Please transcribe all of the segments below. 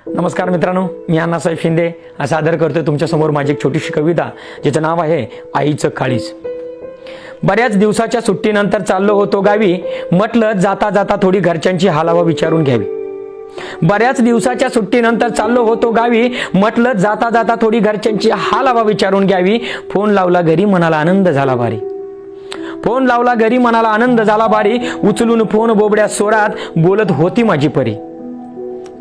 नमस्कार मित्रांनो, मी अण्णासाहेब शिंदे सादर करतोय तुमच्यासमोर माझी एक छोटीशी कविता जिचं नाव आहे आईचं काळीज. बऱ्याच दिवसाच्या सुट्टीनंतर चाललो होतो गावी, म्हटलं जाता जाता थोडी घरच्यांची हालहवा विचारून घ्यावी. बऱ्याच दिवसाच्या सुट्टीनंतर चाललो होतो गावी, म्हटलं जाता जाता थोडी घरच्यांची हालहवा विचारून घ्यावी. फोन लावला घरी, मनाला आनंद झाला भारी. फोन लावला घरी, मनाला आनंद झाला भारी. उचलून फोन बोबड्या स्वरात बोलत होती माझी परी.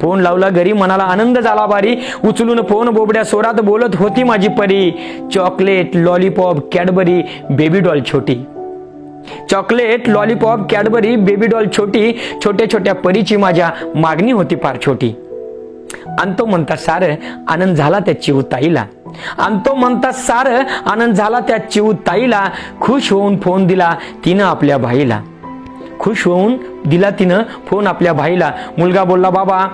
फोन लावला घरी, मनाला आनंद झाला भारी. उचलून फोन बोबड्या स्वरात बोलत होती माझी परी. Chocolate, lollipop, Cadbury, baby doll छोटी. Chocolate, lollipop, Cadbury, baby doll छोटी. छोट्या छोट्या परीची माझ्या मागणी होती फार छोटी. आणतो म्हणता सार आनंद झाला त्या चिवताईला. आणतो म्हणता सार आनंद झाला त्या चिवताईला. खुश होऊन फोन दिला तिनं आपल्या भाईला. खुश होऊन दिला तिनं फोन आपल्या भाईला. मुलगा बोलला, बाबा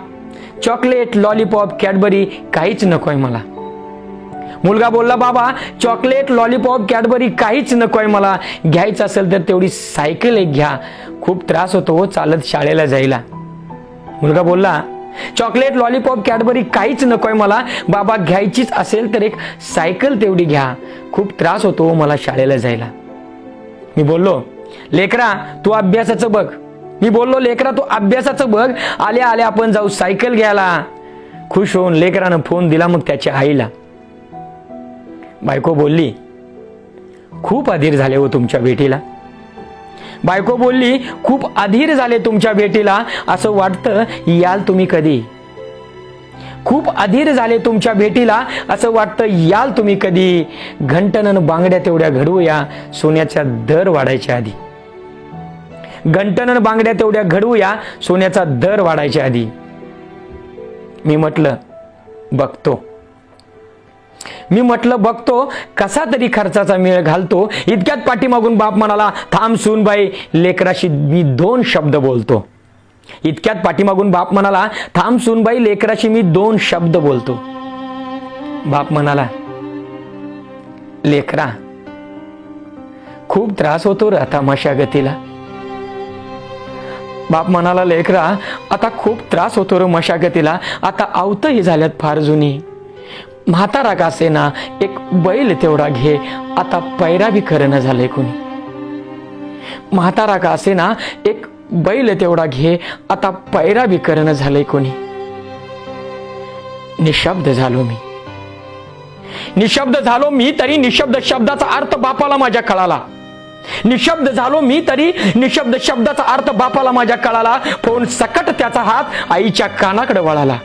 चॉकलेट, लॉलीपॉप, कॅडबरी काहीच नकोय मला. मुलगा बोलला, बाबा चॉकलेट, लॉलीपॉप, कॅडबरी काहीच नकोय मला. घ्यायचं असेल तर तेवढी सायकल एक घ्या, खूप त्रास होतो हो चालत शाळेला जायला. मुलगा बोलला, चॉकलेट, लॉलीपॉप, कॅडबरी काहीच नकोय मला. बाबा घ्यायचीच असेल तर एक सायकल तेवढी घ्या, खूप त्रास होतो मला शाळेला जायला. मी बोललो, लेकरा तू अभ्यासाचं बघ. मी बोललो, लेकरा तू अभ्यासाचं बघ, आल्या आल्या आपण जाऊ सायकल घ्यायला. खुश होऊन लेकरानं फोन दिला मग त्याच्या आईला. बायको बोलली, खूप अधीर झाले हो तुमच्या भेटीला. बायको बोलली, खूप अधीर झाले तुमच्या भेटीला. असं वाटतं याल तुम्ही कधी. खूप अधीर झाले तुमच्या भेटीला, असं वाटतं याल तुम्ही कधी. घंटनन बांगड्या तेवढ्या घडवूया, सोन्याचा दर वाढायच्या आधी. घंटनन बांगड्या तेवढ्या घडवूया, सोन्याचा दर वाढायच्या आधी. मी म्हटलं बघतो. मी म्हटलं बघतो, कसा तरी खर्चाचा मेळ घालतो. इतक्यात पाठीमागून बाप म्हणाला, थांब सूनबाई लेकराशी मी 2 शब्द बोलतो. इतक्यात पाठीमागून बाप म्हणाला, थांब सूनबाई लेकराशी मी 2 शब्द बोलतो. बाप म्हणाला, लेकरा खूप त्रास होतो रे आता मशागतीला. बाप म्हणाला, लेकरा आता खूप त्रास होतो रे मशागतीला. आता आवतही झाल्यात फार जुनी. म्हातारा का असेना एक बैल तेवढा घे, आता पैरा बी खरं न झालंय कोणी. म्हातारा का असेना एक बैल तेवढा घे, आता पैरा बी करणं झालंय कोणी. निशब्द झालो मी. निशब्द झालो मी तरी निशब्द शब्दाचा अर्थ बापाला माझ्या कळाला. निशब्द झालो मी तरी निशब्द शब्दाचा अर्थ बापाला माझ्या कळाला. फोन सकट त्याचा हात आईच्या कानाकडे वळाला.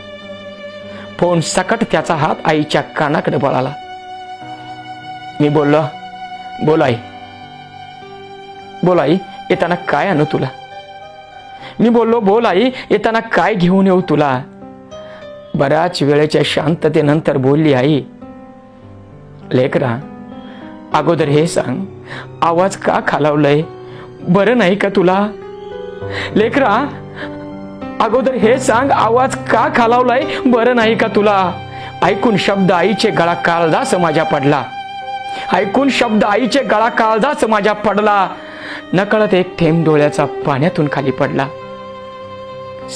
फोन सकट त्याचा हात आईच्या कानाकडे वळाला. मी बोललो, बोल आई. बोल आई, येताना काय आणू तुला. मी बोललो, बोल आई येताना काय घेऊन येऊ तुला. बऱ्याच वेळेच्या शांततेनंतर बोलली आई, लेकरा अगोदर हे सांग, आवाज का खालावलंय, बरं नाही का तुला. लेकरा अगोदर हे सांग, आवाज का खालावलाय, बरं नाही का तुला. ऐकून शब्द आईचे गळा काळजास माझ्या पडला. ऐकून शब्द आईचे गळा काळजास माझ्या पडला. नकळत एक थेंब डोळ्याचा पाण्यातून खाली पडला.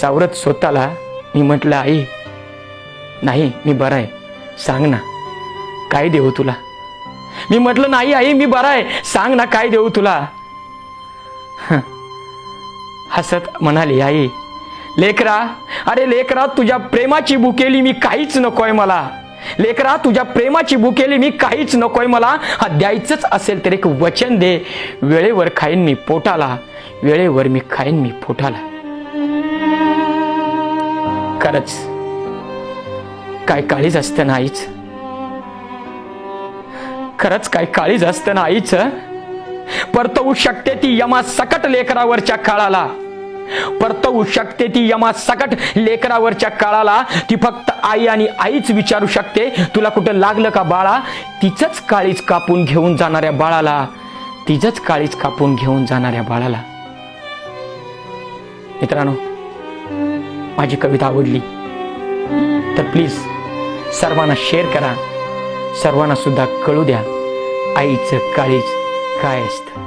सावरत स्वतःला मी म्हटलं, आई नाही मी बरा आहे, सांग ना काय देऊ तुला. मी म्हटलं, नाही आई मी बरा आहे, सांग ना काय देऊ तुला. हसत म्हणाली आई, लेकरा अरे लेकरा तुझ्या प्रेमाची भुकेली मी काहीच नकोय मला. लेकरा तुझ्या प्रेमाची भुकेली मी काहीच नकोय मला. हा द्यायचंच असेल तर एक वचन दे, वेळेवर खाईन मी पोटाला. वेळेवर मी खाईन मी पोटाला. खरंच काय काळीज असतं ना आईच. खरंच काय काळीज असतं ना आईच. परतवू शकते ती यमा सकट लेकरावरच्या काळाला. परतवू शकते ती यमा सकट लेकरावरच्या काळाला. ती फक्त आई आणि आईच विचारू शकते, तुला कुठं लागलं का बाळा. तिचंच काळीज कापून घेऊन जाणाऱ्या बाळाला. तिचंच काळीज कापून घेऊन जाणाऱ्या बाळाला. मित्रांनो, माझी कविता आवडली तर प्लीज सर्वांना शेअर करा. सर्वांना सुद्धा कळू द्या आईचं काळीज काय असतं.